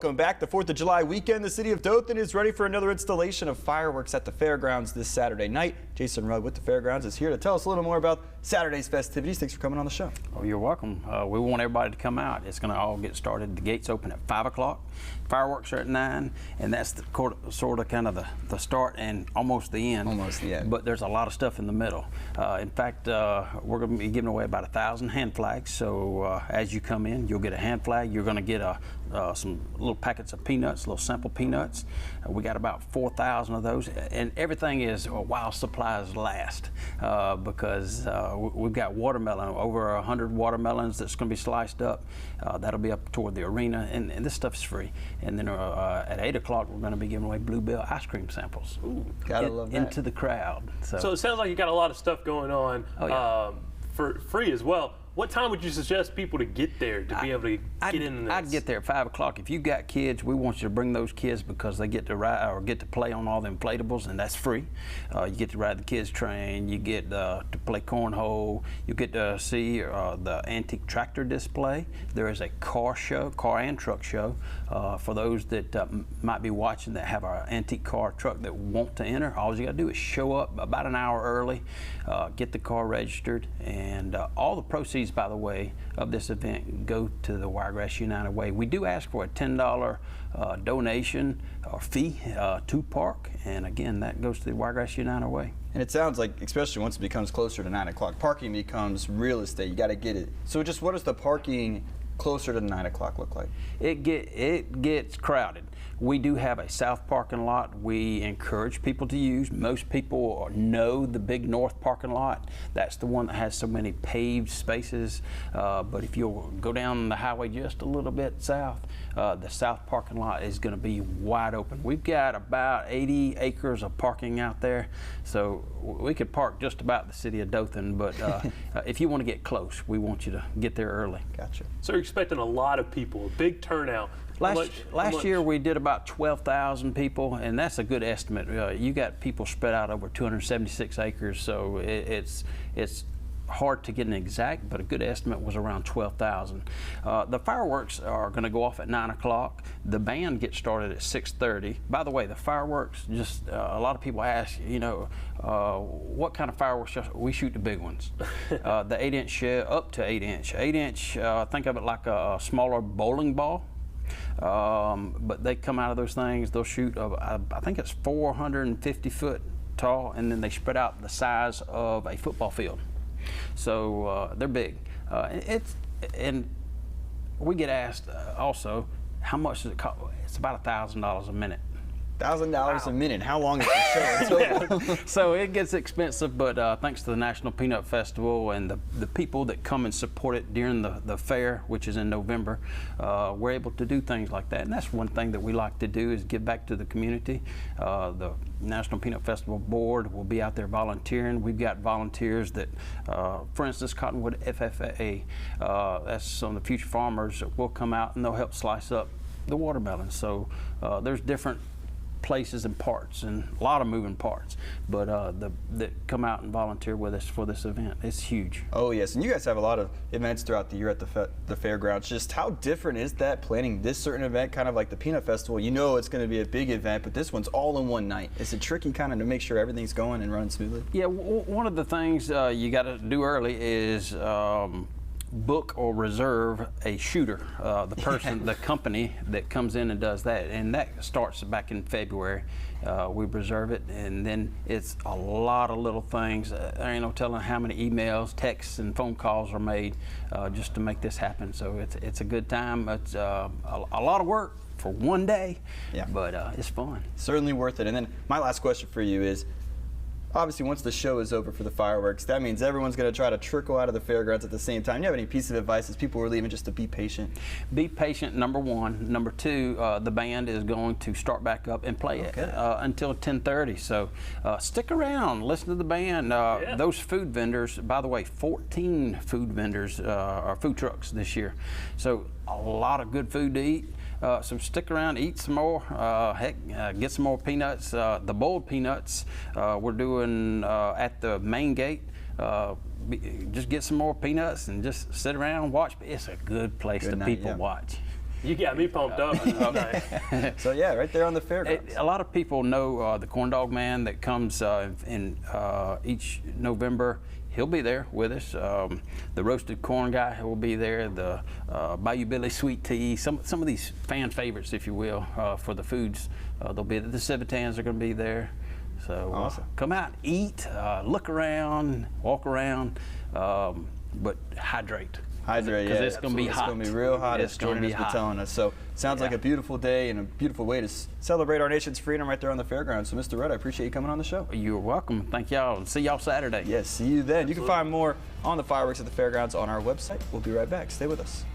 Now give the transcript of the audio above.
Welcome back. The 4th of July weekend, the city of Dothan is ready for another installation of fireworks at the fairgrounds this Saturday night. Jason Rudd with the fairgrounds is here to tell us a little more about Saturday's festivities. Thanks for coming on the show. Oh, you're welcome. We want everybody to come out. It's going to all get started. The gates open at 5 o'clock. Fireworks are at 9, and that's the sort of kind of the start and almost the end. Almost the end. But there's a lot of stuff in the middle. In fact, we're going to be giving away about 1,000 hand flags. So as you come in, you'll get a hand flag. You're going to get some little packets of peanuts, little sample peanuts. We got about 4,000 of those, and everything is while supplies last, because we've got watermelon, over 100 watermelons that's going to be sliced up. That'll be up toward the arena, and this stuff is free. And then at 8 o'clock, we're going to be giving away Bluebell ice cream samples. Ooh, gotta love that. Into the crowd. So it sounds like you got a lot of stuff going on for free as well. What time would you suggest people to get there to be able to get in this? I'd get there at 5 o'clock. If you've got kids, we want you to bring those kids because they get to ride or get to play on all the inflatables, and that's free. You get to ride the kids train. You get to play cornhole. You get to see the antique tractor display. There is a car and truck show for those that might be watching that have an antique car or truck that want to enter. All you got to do is show up about an hour early, get the car registered, and all the proceeds, by the way, of this event go to the Wiregrass United Way. We do ask for a $10 donation or fee to park, and again, that goes to the Wiregrass United Way. And it sounds like, especially once it becomes closer to 9 o'clock, parking becomes real estate. You got to get it. So just what does the parking closer to 9 o'clock look like? It gets crowded. We do have a south parking lot we encourage people to use. Most people know the big north parking lot. That's the one that has so many paved spaces. But if you'll go down the highway just a little bit south, the south parking lot is going to be wide open. We've got about 80 acres of parking out there, so we could park just about the city of Dothan, but if you want to get close, we want you to get there early. Gotcha. So you're expecting a lot of people, a big turnout. Last year we did about 12,000 people, and that's a good estimate. You got people spread out over 276 acres, so it's hard to get an exact, but a good estimate was around 12,000. The fireworks are going to go off at 9 o'clock. The band gets started at 6:30. By the way, the fireworks, just a lot of people ask, what kind of fireworks? We shoot the big ones. The 8-inch up to 8-inch. 8-inch, think of it like a smaller bowling ball. But they come out of those things, they'll shoot, I think it's 450 foot tall, and then they spread out the size of a football field. So they're big. And we get asked also, how much does it cost? It's about $1,000 a minute. $1,000 a minute. How long is the show? So it gets expensive, but thanks to the National Peanut Festival and the people that come and support it during the fair, which is in November, we're able to do things like that. And that's one thing that we like to do, is give back to the community. The National Peanut Festival Board will be out there volunteering. We've got volunteers that, for instance, Cottonwood FFA, that's some of the future farmers that will come out and they'll help slice up the watermelon. So there's different places and parts, and a lot of moving parts, but that come out and volunteer with us for this event. It's huge. Oh yes, and you guys have a lot of events throughout the year at the fairgrounds. Just how different is that, planning this certain event, kind of like the Peanut Festival? You know it's going to be a big event, but this one's all in one night. Is it tricky kind of to make sure everything's going and running smoothly? Yeah, one of the things you got to do early is book or reserve a shooter, the person, the company that comes in and does that, and that starts back in February. We reserve it, and then it's a lot of little things. There ain't no telling how many emails, texts, and phone calls are made just to make this happen. So it's a good time. It's a lot of work for one day, yeah, but it's fun. Certainly worth it. And then my last question for you is, obviously, once the show is over for the fireworks, that means everyone's going to try to trickle out of the fairgrounds at the same time. Do you have any piece of advice as people are leaving, just to be patient? Be patient, number one. Number two, the band is going to start back up and play it until 10:30. So stick around, listen to the band. Yeah. Those food vendors, by the way, 14 food vendors or food trucks this year. So a lot of good food to eat. So stick around, eat some more, get some more peanuts. The boiled peanuts we're doing at the main gate. Just get some more peanuts and just sit around and watch. It's a good place to people watch. You got me pumped up. Nice. So yeah, right there on the fairgrounds. A lot of people know the corn dog man that comes in each November. He'll be there with us. The roasted corn guy will be there. The Bayou Billy sweet tea. Some of these fan favorites, if you will, for the foods. They'll be there. The Civitans are going to be there. So awesome. Come out, eat, look around, walk around, but hydrate. Hydrate, because yeah. it's going to be hot. It's going to be real hot. It's going to be hot. Telling us. So sounds like a beautiful day and a beautiful way to celebrate our nation's freedom right there on the fairgrounds. So Mr. Rudd, I appreciate you coming on the show. You're welcome. Thank y'all. See y'all Saturday. Yes, see you then. You can find more on the fireworks at the fairgrounds on our website. We'll be right back. Stay with us.